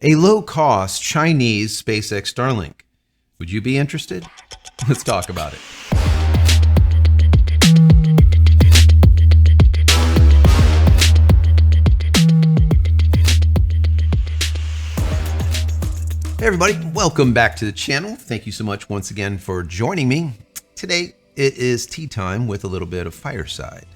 a low-cost Chinese SpaceX Starlink. Would you be interested? Let's talk about it. Hey everybody, welcome back to the channel. Thank you so much once again for joining me. Today it is tea time with a little bit of fireside.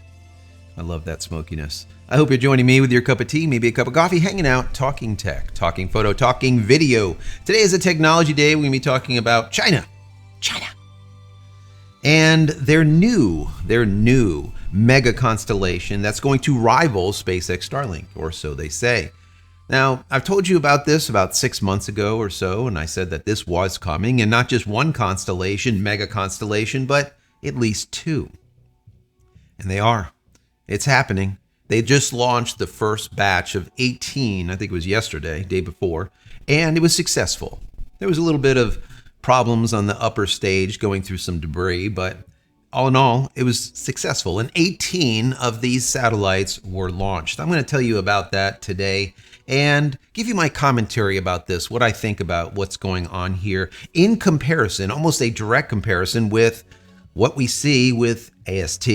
I love that smokiness. I hope you're joining me with your cup of tea, maybe a cup of coffee, hanging out, talking tech, talking photo, talking video. Today is a technology day. We're going to be talking about China. And their new mega constellation that's going to rival SpaceX Starlink, or so they say. Now, I've told you about this about 6 months ago or so, and I said that this was coming, and not just one constellation, mega constellation, but at least two. And they are. It's happening. They just launched the first batch of 18, I think it was yesterday, day before, and it was successful. There was a little bit of problems on the upper stage going through some debris, but all in all, it was successful. And 18 of these satellites were launched. I'm going to tell you about that today and give you my commentary about this, what I think about what's going on here in comparison, almost a direct comparison with what we see with AST,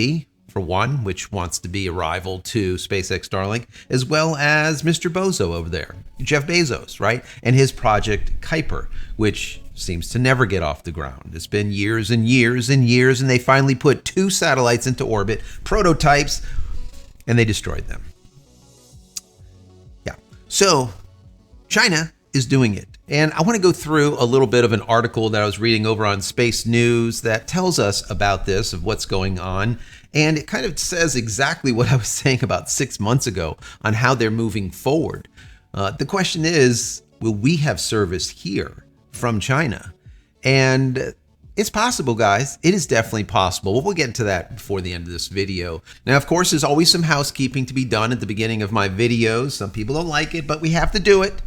for one, which wants to be a rival to SpaceX Starlink, as well as Mr. Bozo over there, Jeff Bezos, right? And his project Kyper, which seems to never get off the ground. It's been years and years and years, and they finally put 2 satellites into orbit, prototypes, and they destroyed them. Yeah. So China is doing it. And I want to go through a little bit of an article that I was reading over on Space News that tells us about this, of what's going on. And it kind of says exactly what I was saying about 6 months ago on how they're moving forward. The question is, will we have service here from China? And it's possible, guys. It is definitely possible. But we'll get into that before the end of this video. Now, of course, there's always some housekeeping to be done at the beginning of my videos. Some people don't like it, but we have to do it.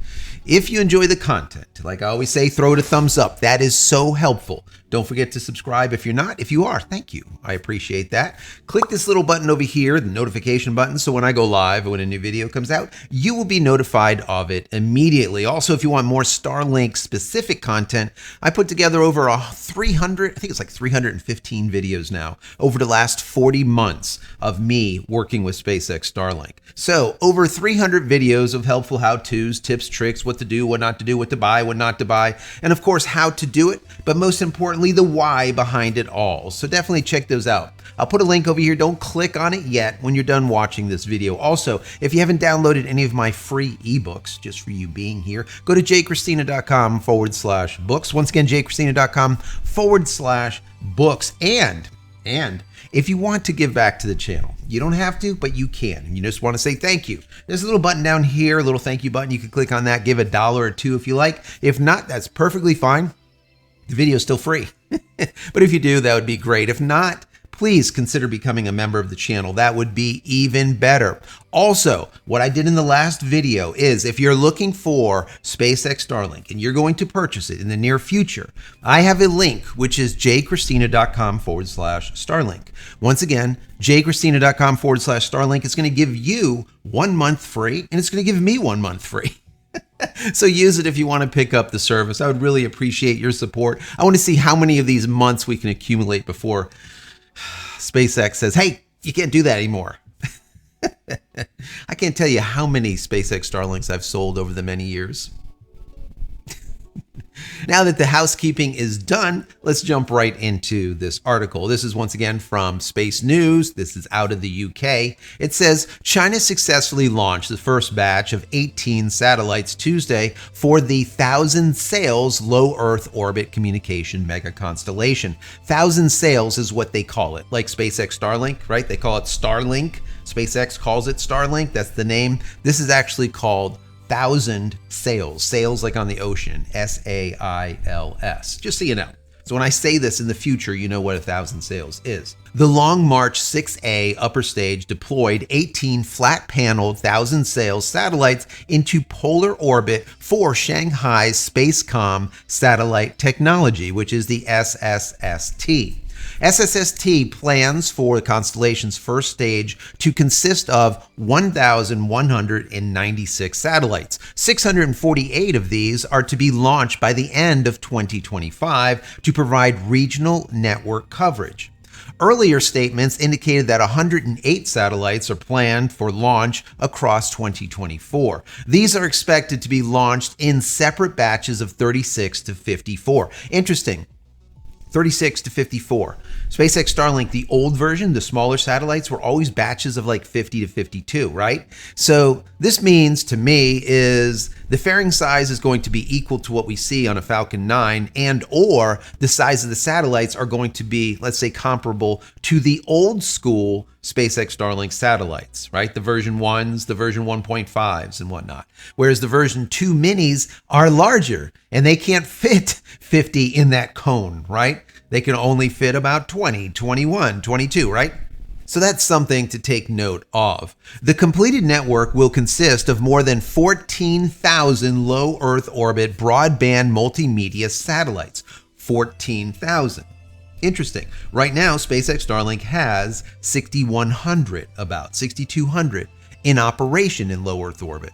If you enjoy the content, like I always say, throw it a thumbs up. That is so helpful. Don't forget to subscribe if you're not. If you are, thank you. I appreciate that. Click this little button over here, the notification button, so when I go live or when a new video comes out, you will be notified of it immediately. Also, if you want more Starlink specific content, I put together over 300, I think it's like 315 videos now, over the last 40 months of me working with SpaceX Starlink. So over 300 videos of helpful how-tos, tips, tricks, what to do, what not to do, what to buy, what not to buy, and of course, how to do it, but most importantly, the why behind it all. So definitely check those out. I'll put a link over here. Don't click on it yet when you're done watching this video. Also, if you haven't downloaded any of my free ebooks, just for you being here, go to JCristina.com/books. Once again, JCristina.com/books. And if you want to give back to the channel, you don't have to, but you can. And you just want to say thank you. There's a little button down here, a little thank you button. You can click on that, give $1 or $2 if you like. If not, that's perfectly fine. The video is still free. But if you do, that would be great. If not, please consider becoming a member of the channel. That would be even better. Also, what I did in the last video is if you're looking for SpaceX Starlink and you're going to purchase it in the near future, I have a link, which is JCristina.com/Starlink. Once again, JCristina.com/Starlink. It's going to give you 1 month free, and it's going to give me 1 month free. So use it if you want to pick up the service. I would really appreciate your support. I want to see how many of these months we can accumulate before SpaceX says, hey, you can't do that anymore. I can't tell you how many SpaceX Starlinks I've sold over the many years. Now that the housekeeping is done, let's jump right into this article. This is once again from Space News. This is out of the UK. It says, China successfully launched the first batch of 18 satellites Tuesday for the 1,000 sails low Earth orbit communication mega constellation. 1,000 sails is what they call it, like SpaceX Starlink, right? They call it Starlink. SpaceX calls it Starlink. That's the name. This is actually called 1,000 sails, sails like on the ocean, S-A-I-L-S, just so you know. So when I say this in the future, you know what 1,000 sails is. The Long March 6A upper stage deployed 18 flat-paneled 1,000 sails satellites into polar orbit for Shanghai's Spacecom satellite technology, which is the SSST. SSST plans for the constellation's first stage to consist of 1,196 satellites. 648 of these are to be launched by the end of 2025 to provide regional network coverage. Earlier statements indicated that 108 satellites are planned for launch across 2024. These are expected to be launched in separate batches of 36 to 54. Interesting. 36 to 54. SpaceX Starlink, the old version, the smaller satellites, were always batches of like 50 to 52, right? So this means to me is the fairing size is going to be equal to what we see on a Falcon 9, and or the size of the satellites are going to be, let's say, comparable to the old school SpaceX Starlink satellites, right? The version 1s, the version 1.5s and whatnot. Whereas the version 2 minis are larger and they can't fit 50 in that cone, right? They can only fit about 20, 21, 22, right? So that's something to take note of. The completed network will consist of more than 14,000 low Earth orbit broadband multimedia satellites. 14,000. Interesting. Right now, SpaceX Starlink has 6,100, about 6,200 in operation in low Earth orbit.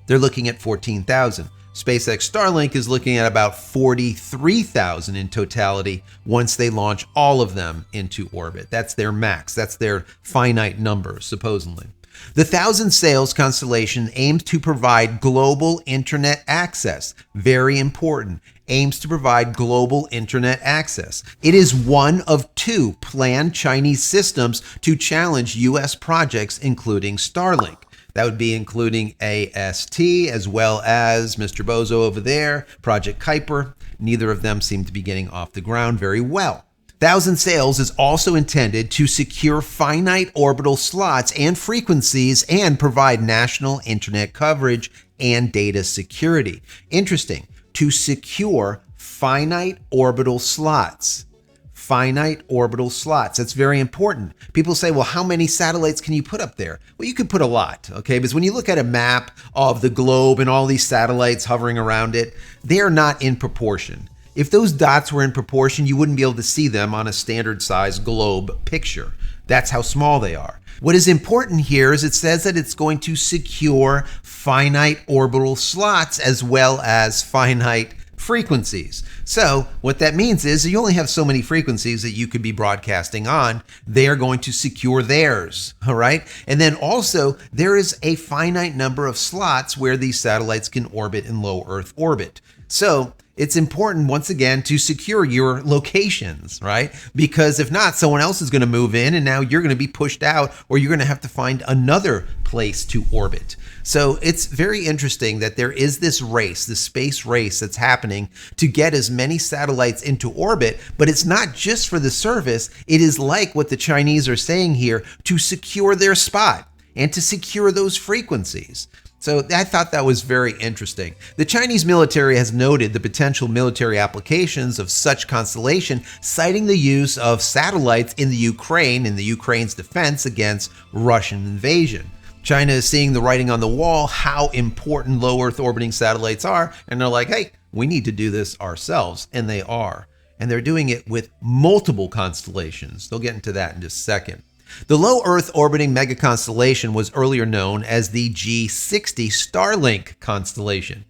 They're looking at 14,000. SpaceX Starlink is looking at about 43,000 in totality once they launch all of them into orbit. That's their max. That's their finite number, supposedly. The 1,000 sails constellation aims to provide global internet access. Very important. Aims to provide global internet access. It is one of 2 planned Chinese systems to challenge U.S. projects, including Starlink. That would be including AST, as well as Mr. Bozo over there, Project Kyper. Neither of them seem to be getting off the ground very well. 1,000 sails is also intended to secure finite orbital slots and frequencies and provide national internet coverage and data security. Interesting. To secure finite orbital slots. Finite orbital slots. That's very important. People say, well, how many satellites can you put up there? Well, you could put a lot, okay? Because when you look at a map of the globe and all these satellites hovering around it, they are not in proportion. If those dots were in proportion, you wouldn't be able to see them on a standard size globe picture. That's how small they are. What is important here is it says that it's going to secure finite orbital slots as well as finite frequencies. So what that means is you only have so many frequencies that you could be broadcasting on. They are going to secure theirs, all right? And then also there is a finite number of slots where these satellites can orbit in low Earth orbit. So it's important, once again, to secure your locations, right? Because if not, someone else is going to move in and now you're going to be pushed out, or you're going to have to find another place to orbit. So it's very interesting that there is this race, this space race that's happening to get as many satellites into orbit, but it's not just for the service. It is like what the Chinese are saying here, to secure their spot and to secure those frequencies. So I thought that was very interesting. The Chinese military has noted the potential military applications of such constellation, citing the use of satellites in Ukraine's defense against Russian invasion. China is seeing the writing on the wall, how important low Earth orbiting satellites are, and they're like, hey, we need to do this ourselves, and they are. And they're doing it with multiple constellations. They'll get into that in just a second. The low Earth orbiting mega constellation was earlier known as the G60 Starlink constellation.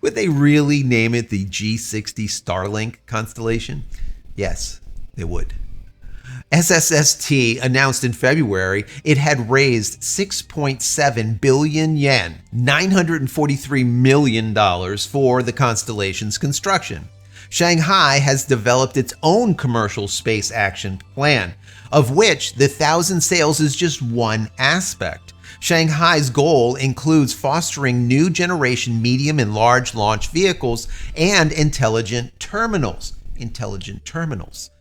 Would they really name it the G60 Starlink constellation? Yes, they would. SSST announced in February it had raised 6.7 billion yen, $943 million for the constellation's construction. Shanghai has developed its own commercial space action plan, of which the 1,000 sails is just one aspect. Shanghai's goal includes fostering new generation medium and large launch vehicles and intelligent terminals.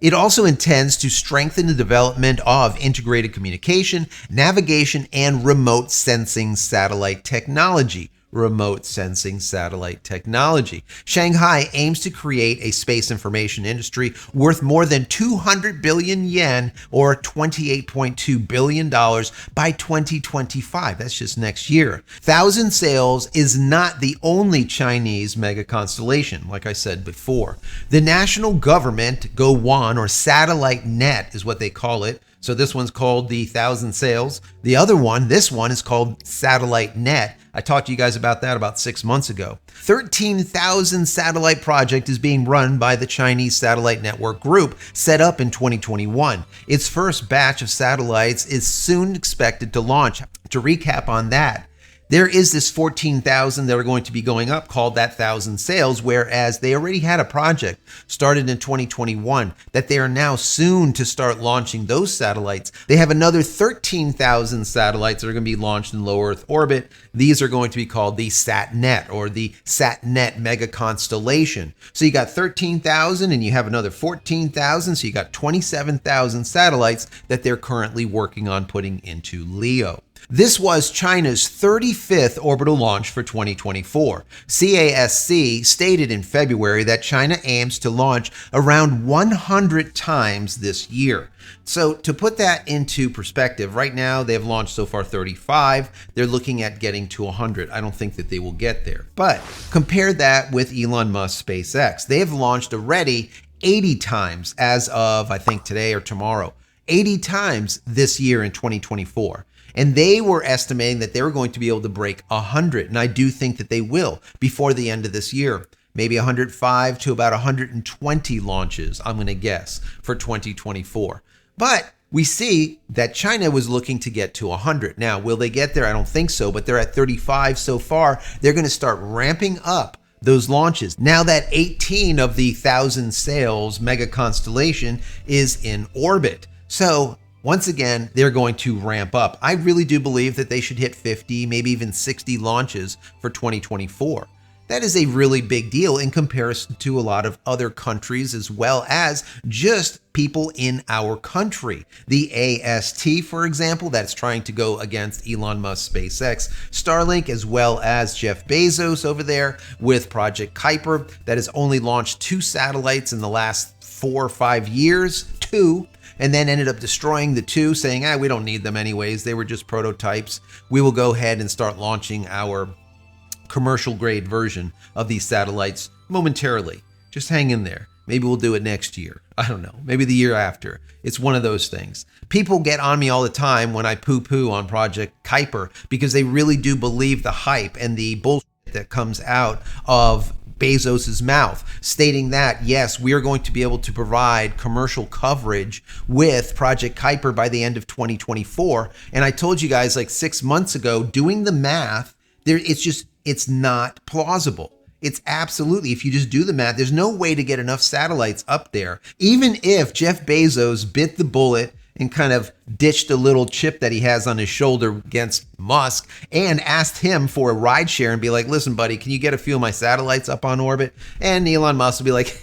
It also intends to strengthen the development of integrated communication, navigation, and remote sensing satellite technology. remote sensing satellite technology. Shanghai aims to create a space information industry worth more than 200 billion yen or $28.2 billion by 2025. That's just next year. Thousand Sails is not the only Chinese mega constellation, like I said before. The national government, Go1 or satellite net is what they call it. So this one's called the Thousand Sails. The other one, this one is called Satellite Net. I talked to you guys about that about 6 months ago. 13,000 satellite project is being run by the Chinese Satellite Network Group, set up in 2021. Its first batch of satellites is soon expected to launch. To recap on that, there is this 14,000 that are going to be going up called that Thousand Sails, whereas they already had a project started in 2021 that they are now soon to start launching those satellites. They have another 13,000 satellites that are going to be launched in low Earth orbit. These are going to be called the SatNet or the SatNet mega constellation. So you got 13,000 and you have another 14,000. So you got 27,000 satellites that they're currently working on putting into LEO. This was China's 35th orbital launch for 2024. CASC stated in February that China aims to launch around 100 times this year. So to put that into perspective, right now they've launched so far 35. They're looking at getting to 100. I don't think that they will get there. But compare that with Elon Musk SpaceX. They have launched already 80 times as of, I think, today or tomorrow. 80 times this year in 2024. And they were estimating that they were going to be able to break 100. And I do think that they will before the end of this year. Maybe 105 to about 120 launches, I'm going to guess, for 2024. But we see that China was looking to get to 100. Now, will they get there? I don't think so, but they're at 35 so far. They're going to start ramping up those launches. Now that 18 of the Thousand Sails mega constellation is in orbit. So once again, they're going to ramp up. I really do believe that they should hit 50, maybe even 60 launches for 2024. That is a really big deal in comparison to a lot of other countries as well as just people in our country. The AST, for example, that's trying to go against Elon Musk SpaceX Starlink, as well as Jeff Bezos over there with Project Kyper that has only launched 2 satellites in the last 4 or 5 years, 2. And then ended up destroying the 2, saying, we don't need them anyways. They were just prototypes. We will go ahead and start launching our commercial grade version of these satellites momentarily. Just hang in there. Maybe we'll do it next year. I don't know. Maybe the year after. It's one of those things. People get on me all the time when I poo-poo on Project Kyper because they really do believe the hype and the bullshit that comes out of Bezos's mouth, stating that, yes, we are going to be able to provide commercial coverage with Project Kyper by the end of 2024. And I told you guys like 6 months ago, doing the math, it's not plausible. It's absolutely, if you just do the math, there's no way to get enough satellites up there. Even if Jeff Bezos bit the bullet and kind of ditched a little chip that he has on his shoulder against Musk and asked him for a ride share and be like, listen, buddy, can you get a few of my satellites up on orbit? And Elon Musk would be like,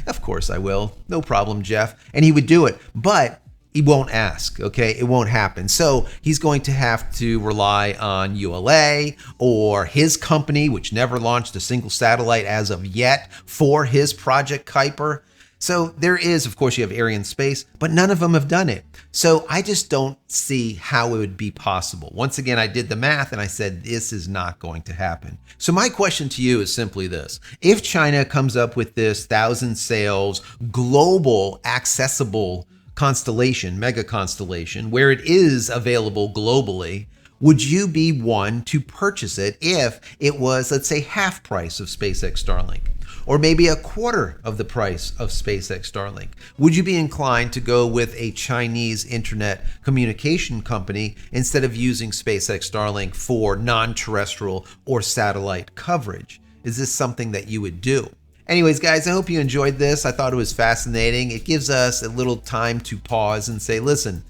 of course I will. No problem, Jeff. And he would do it. But he won't ask, okay? It won't happen. So he's going to have to rely on ULA or his company, which never launched a single satellite as of yet for his Project Kyper. So there is, of course, you have Arianespace, but none of them have done it. So I just don't see how it would be possible. Once again, I did the math and I said, this is not going to happen. So my question to you is simply this. If China comes up with this Thousand Sails global accessible constellation, mega constellation, where it is available globally, would you be one to purchase it if it was, let's say, half price of SpaceX Starlink? Or maybe a quarter of the price of SpaceX Starlink? Would you be inclined to go with a Chinese internet communication company instead of using SpaceX Starlink for non-terrestrial or satellite coverage? Is this something that you would do? Anyways, guys, I hope you enjoyed this. I thought it was fascinating. It gives us a little time to pause and say, listen,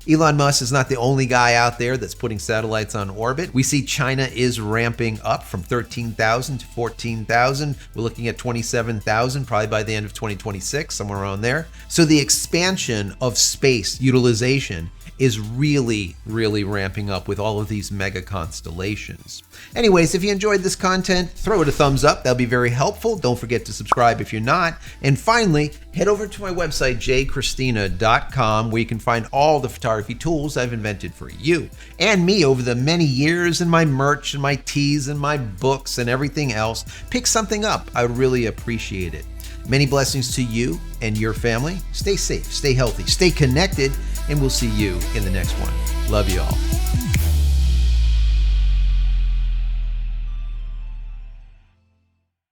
Elon Musk is not the only guy out there that's putting satellites on orbit. We see China is ramping up from 13,000 to 14,000. We're looking at 27,000 probably by the end of 2026, somewhere around there. So the expansion of space utilization is really, really ramping up with all of these mega constellations. Anyways, if you enjoyed this content, throw it a thumbs up. That'll be very helpful. Don't forget to subscribe if you're not. And finally, head over to my website, JCristina.com, where you can find all the photography tools I've invented for you and me over the many years, and my merch and my teas and my books and everything else. Pick something up. I would really appreciate it. Many blessings to you and your family. Stay safe, stay healthy, stay connected, and we'll see you in the next one. Love you all.